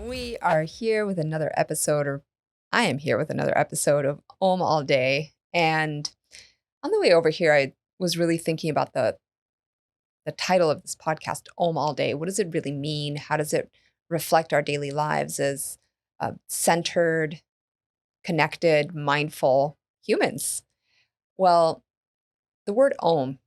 We are here with another episode, or I am here with another episode of Om All Day. And on the way over here, I was really thinking about the title of this podcast, Om All Day. What does it really mean? How does it reflect our daily lives as centered, connected, mindful humans? Well, the word Om,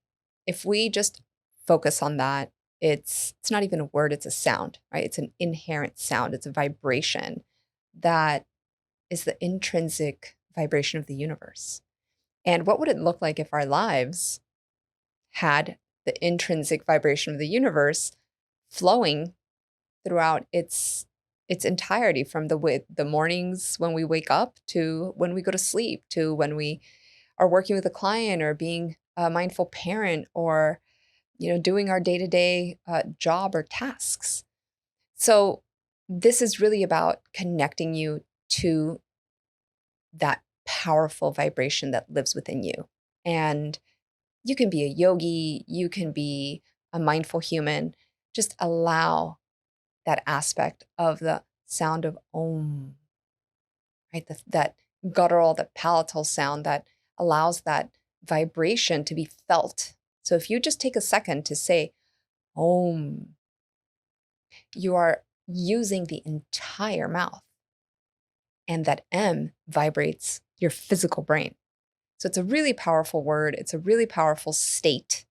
if we just focus on that, it's not even a word, it's a sound, right? It's an inherent sound, it's a vibration that is the intrinsic vibration of the universe. And what would it look like if our lives had the intrinsic vibration of the universe flowing throughout its entirety, from the mornings when we wake up to when we go to sleep, to when we are working with a client or being a mindful parent, or doing our day-to-day job or tasks. So this is really about connecting you to that powerful vibration that lives within you. And you can be a yogi, you can be a mindful human. Just allow that aspect of the sound of Om, right? That guttural, that palatal sound that allows that vibration to be felt. So if you just take a second to say Om, you are using the entire mouth. And that M vibrates your physical brain. So it's a really powerful word. It's a really powerful state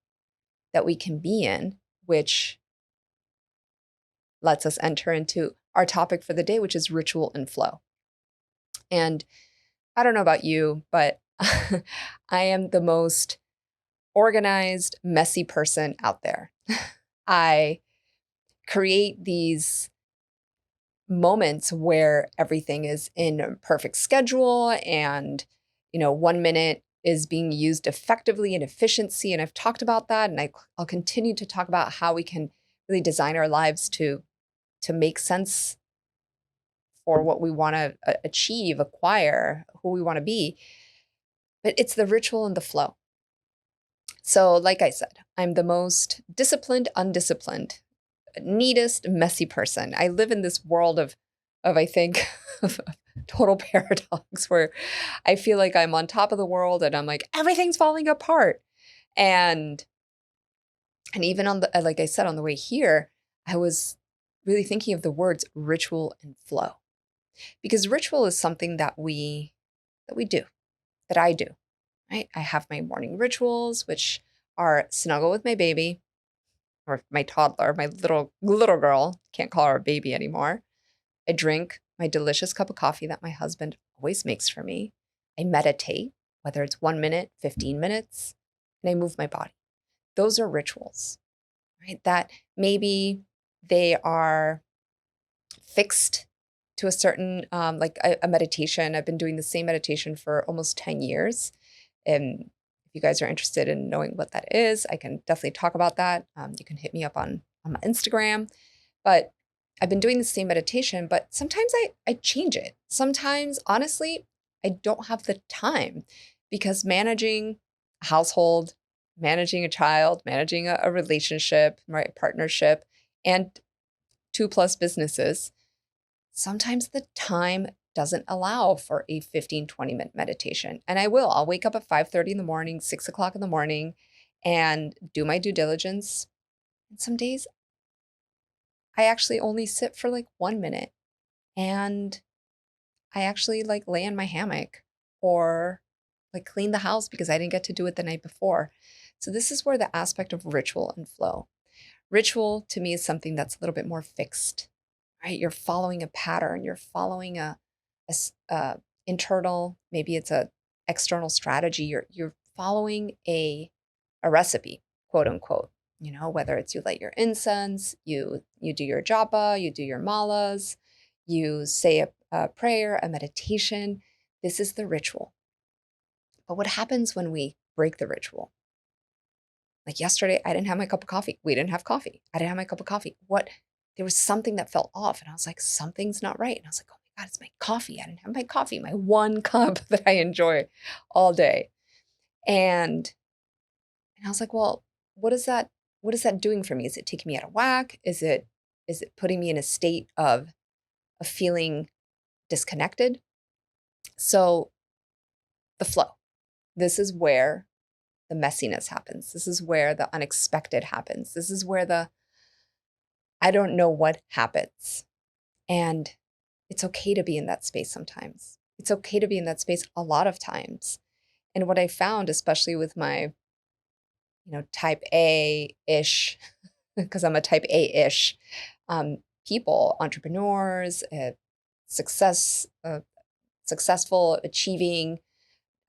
that we can be in, which lets us enter into our topic for the day, which is ritual and flow. And I don't know about you, but I am the most organized, messy person out there. I create these moments where everything is in a perfect schedule, and 1 minute is being used effectively and efficiency. And I've talked about that, and I'll continue to talk about how we can really design our lives to make sense for what we want to achieve, acquire, who we want to be. But it's the ritual and the flow. So like I said, I'm the most disciplined, undisciplined, neatest, messy person. I live in this world of I think of total paradox, where I feel like I'm on top of the world and I'm like, everything's falling apart. And even on the like I said, on the way here, I was really thinking of the words ritual and flow. Because ritual is something that we do, that I do, right? I have my morning rituals, which are snuggle with my baby, or my toddler, my little girl, can't call her a baby anymore. I drink my delicious cup of coffee that my husband always makes for me. I meditate, whether it's 1 minute, 15 minutes, and I move my body. Those are rituals, right? That maybe they are fixed to a certain, like a meditation. I've been doing the same meditation for almost 10 years. And if you guys are interested in knowing what that is, I can definitely talk about that. You can hit me up on my Instagram. But I've been doing the same meditation, but sometimes I change it. Sometimes, honestly, I don't have the time, because managing a household, managing a child, managing a relationship, right, partnership, and 2+ businesses, sometimes the time doesn't allow for a 15-20 minute meditation. And I'll wake up at 5:30 in the morning, 6 o'clock in the morning, and do my due diligence. And some days I actually only sit for like 1 minute, and I actually like lay in my hammock, or like clean the house because I didn't get to do it the night before. So this is where the aspect of ritual and flow. Ritual to me is something that's a little bit more fixed, right? You're following a pattern, you're following internal, maybe it's a external strategy. You're following a recipe, quote unquote. Whether it's you light your incense, you do your japa, you do your malas, you say a prayer, a meditation. This is the ritual. But what happens when we break the ritual? Like yesterday, I didn't have my cup of coffee. We didn't have coffee. I didn't have my cup of coffee. There was something that felt off. And I was like, something's not right. And I was like, oh my God, it's my coffee. I didn't have my coffee, my one cup that I enjoy all day. And I was like, well, what is that? What is that doing for me? Is it taking me out of whack? Is it putting me in a state of of feeling disconnected. So the flow, this is where the messiness happens. This is where the unexpected happens. This is where the I don't know what happens. And it's okay to be in that space sometimes. It's okay to be in that space a lot of times. And what I found, especially with my, type A-ish, because I'm a type A-ish, people, entrepreneurs, success, successful, achieving,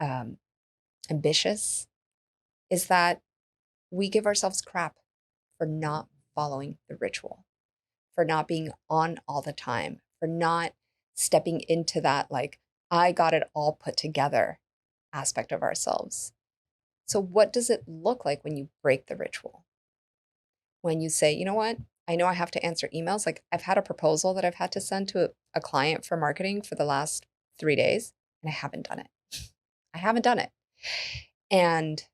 um, ambitious, is that we give ourselves crap for not following the ritual, for not being on all the time, for not stepping into that, like, I got it all put together aspect of ourselves. So, what does it look like when you break the ritual? When you say, you know what? I know I have to answer emails. Like, I've had a proposal that I've had to send to a client for marketing for the last 3 days, and I haven't done it. I haven't done it. And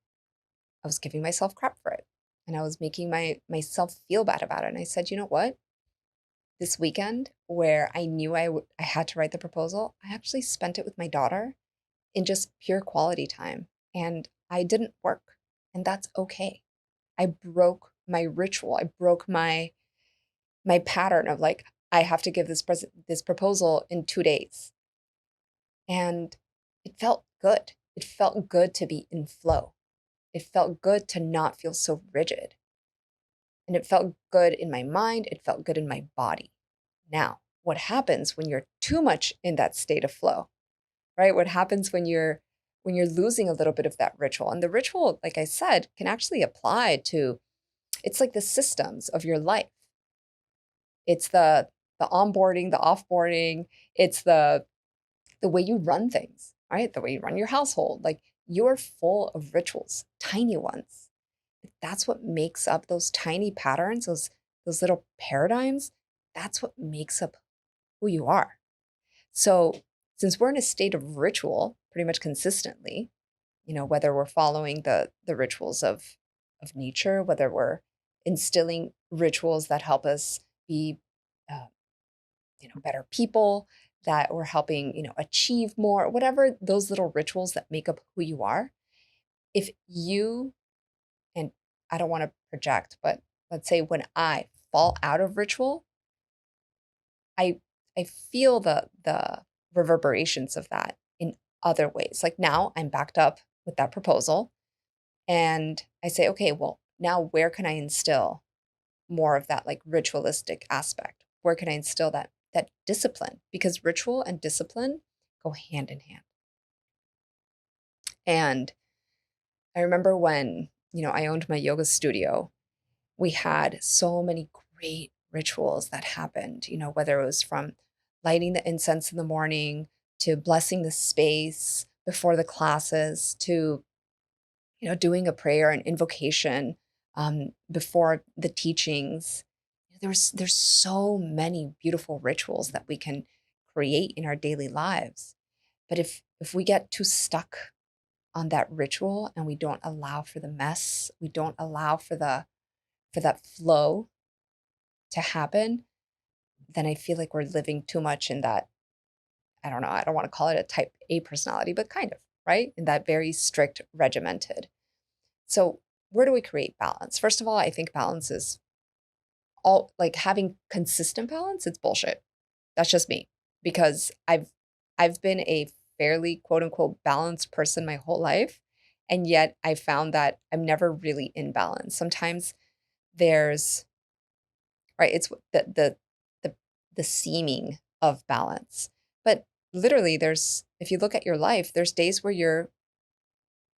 I was giving myself crap for it. And I was making myself feel bad about it. And I said, you know what? This weekend, where I knew I had to write the proposal, I actually spent it with my daughter in just pure quality time. And I didn't work. And that's okay. I broke my ritual. I broke my pattern of, like, I have to give this proposal in 2 days. And it felt good. It felt good to be in flow. It felt good to not feel so rigid. And it felt good in my mind, it felt good in my body. Now, what happens when you're too much in that state of flow, right? What happens when you're losing a little bit of that ritual? And the ritual, like I said, can actually apply to, it's like the systems of your life. It's the onboarding, the offboarding, it's the way you run things, right? The way you run your household. Like, you're full of rituals, tiny ones. That's what makes up those tiny patterns, those little paradigms. That's what makes up who you are. So, since we're in a state of ritual pretty much consistently, whether we're following the rituals of nature, whether we're instilling rituals that help us be uh, better people, that we're helping achieve more, whatever those little rituals that make up who you are, if you, and I don't want to project, but let's say when I fall out of ritual, I I feel the reverberations of that in other ways. Like, now I'm backed up with that proposal, and I say, okay, well, now where can I instill more of that, like, ritualistic aspect? Where can I instill that discipline? Because ritual and discipline go hand in hand. And I remember when, I owned my yoga studio, we had so many great rituals that happened, whether it was from lighting the incense in the morning to blessing the space before the classes to, doing a prayer and invocation before the teachings. There's so many beautiful rituals that we can create in our daily lives. But if we get too stuck on that ritual and we don't allow for the mess, we don't allow for that flow to happen, then I feel like we're living too much in that, I don't know, I don't want to call it a type A personality, but kind of, right? In that very strict, regimented. So, where do we create balance? First of all, I think balance is all, like, having consistent balance, it's bullshit. That's just me, because I've been a fairly quote unquote balanced person my whole life. And yet I found that I'm never really in balance. Sometimes there's, right, it's the the seeming of balance. But literally, there's, if you look at your life, there's days where you're,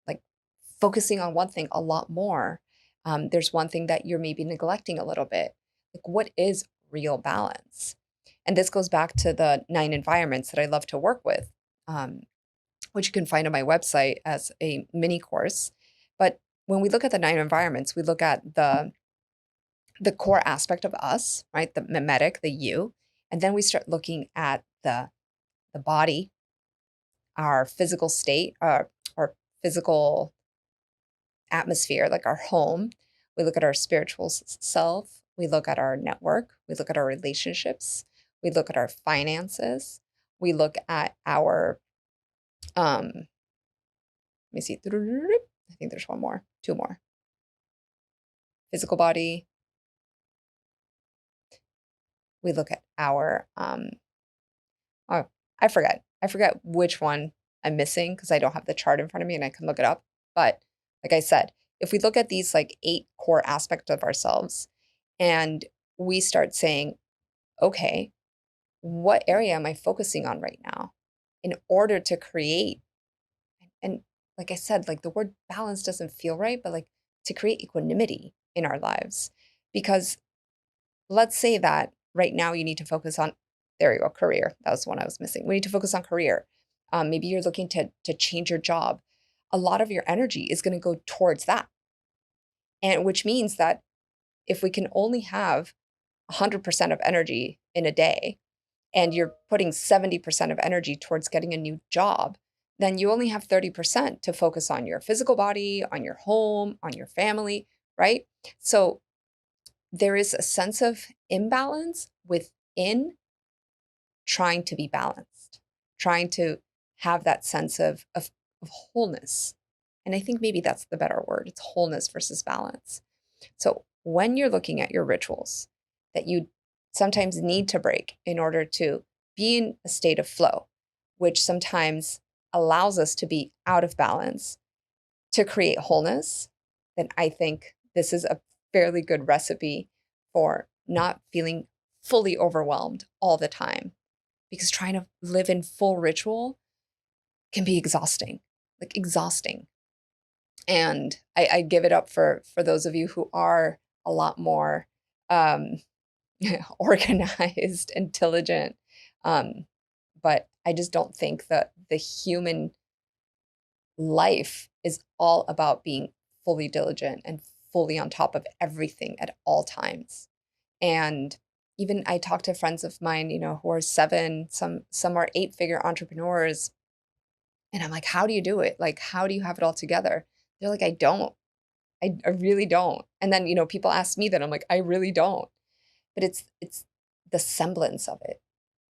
like, focusing on one thing a lot more. There's one thing that you're maybe neglecting a little bit. Like, what is real balance? And this goes back to the 9 environments that I love to work with, um, which you can find on my website as a mini course. But when we look at the 9 environments, we look at the core aspect of us, right? The mimetic, the you. And then we start looking at the body, our physical state, our physical atmosphere, like our home. We look at our spiritual self. We look at our network. We look at our relationships. We look at our finances. We look at our, let me see. I think there's one more, two more. Physical body. We look at our, oh, I forget. I forget which one I'm missing because I don't have the chart in front of me and I can look it up. But like I said, if we look at these like 8 core aspects of ourselves and we start saying, okay, what area am I focusing on right now in order to create, and like I said, like the word balance doesn't feel right, but like to create equanimity in our lives. Because let's say that right now you need to focus on, there you go, career. That was the one I was missing. We need to focus on career. Maybe you're looking to change your job. A lot of your energy is going to go towards that. And which means that if we can only have 100% of energy in a day, and you're putting 70% of energy towards getting a new job, then you only have 30% to focus on your physical body, on your home, on your family, right? So there is a sense of imbalance within trying to be balanced, trying to have that sense of wholeness. And I think maybe that's the better word. It's wholeness versus balance. So when you're looking at your rituals that you sometimes need to break in order to be in a state of flow, which sometimes allows us to be out of balance to create wholeness, then I think this is a fairly good recipe for not feeling fully overwhelmed all the time. Because trying to live in full ritual can be exhausting, like exhausting. And I give it up for those of you who are a lot more um, organized, intelligent. Um, but I just don't think that the human life is all about being fully diligent and fully on top of everything at all times. And even I talk to friends of mine, who are 7, some are 8-figure entrepreneurs, and I'm like, "How do you do it? Like, how do you have it all together?" They're like, "I don't. I really don't." And then, people ask me that, I'm like, "I really don't." But it's the semblance of it.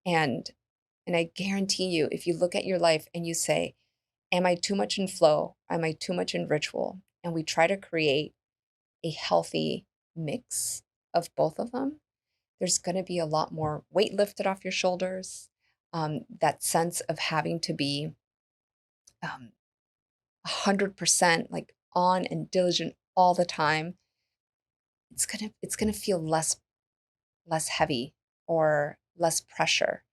And I guarantee you, if you look at your life and you say, "Am I too much in flow? Am I too much in ritual?" And we try to create a healthy mix of both of them, there's going to be a lot more weight lifted off your shoulders. That sense of having to be 100% like on and diligent all the time, it's gonna feel less heavy or less pressure.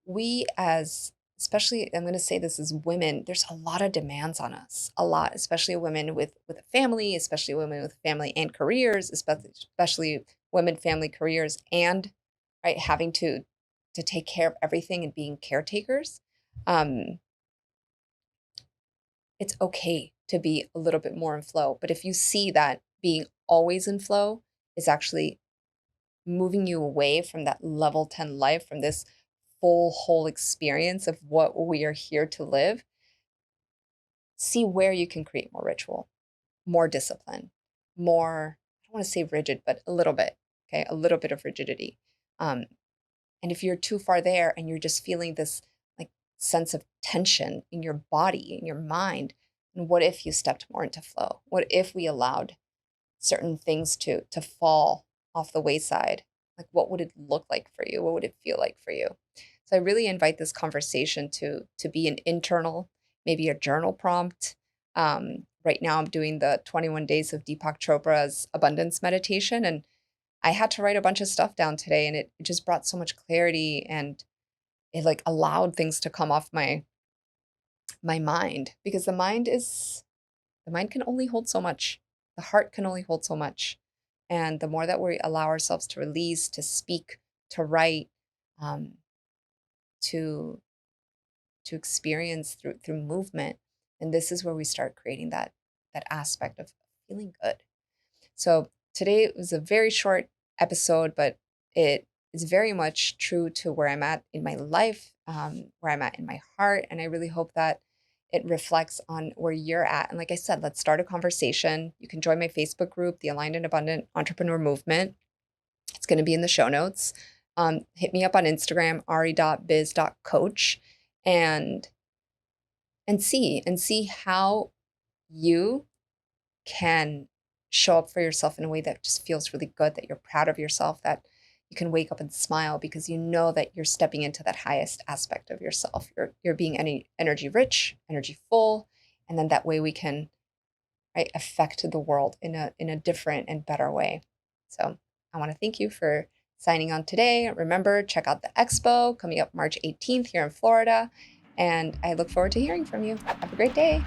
We as, especially, I'm going to say this as women, there's a lot of demands on us, a lot, especially women with a family, especially women with family and careers, especially women, family, careers, and right, having to take care of everything and being caretakers. Um, it's okay to be a little bit more in flow. But if you see that being always in flow is actually moving you away from that level 10 life, from this full, whole experience of what we are here to live, see where you can create more ritual, more discipline, more, I don't want to say rigid, but a little bit, okay, a little bit of rigidity. Um, and if you're too far there and you're just feeling this like sense of tension in your body, in your mind, and what if you stepped more into flow? What if we allowed certain things to fall off the wayside? Like what would it look like for you? What would it feel like for you? So I really invite this conversation to be an internal, maybe a journal prompt. Right now I'm doing the 21 days of Deepak Chopra's abundance meditation, and I had to write a bunch of stuff down today, and it just brought so much clarity, and it like allowed things to come off my mind, because the mind can only hold so much. The heart can only hold so much. And the more that we allow ourselves to release, to speak, to write, um, to experience through movement, and this is where we start creating that aspect of feeling good. So today was a very short episode, but it is very much true to where I'm at in my life, where I'm at in my heart. And I really hope that it reflects on where you're at. And like I said, let's start a conversation. You can join my Facebook group, the Aligned and Abundant Entrepreneur Movement. It's going to be in the show notes. Hit me up on Instagram, ari.biz.coach, and see how you can show up for yourself in a way that just feels really good, that you're proud of yourself, that you can wake up and smile because you know that you're stepping into that highest aspect of yourself. You're being energy rich, energy full, and then that way we can, right, affect the world in a different and better way. So I want to thank you for signing on today. Remember, check out the Expo coming up March 18th here in Florida, and I look forward to hearing from you. Have a great day.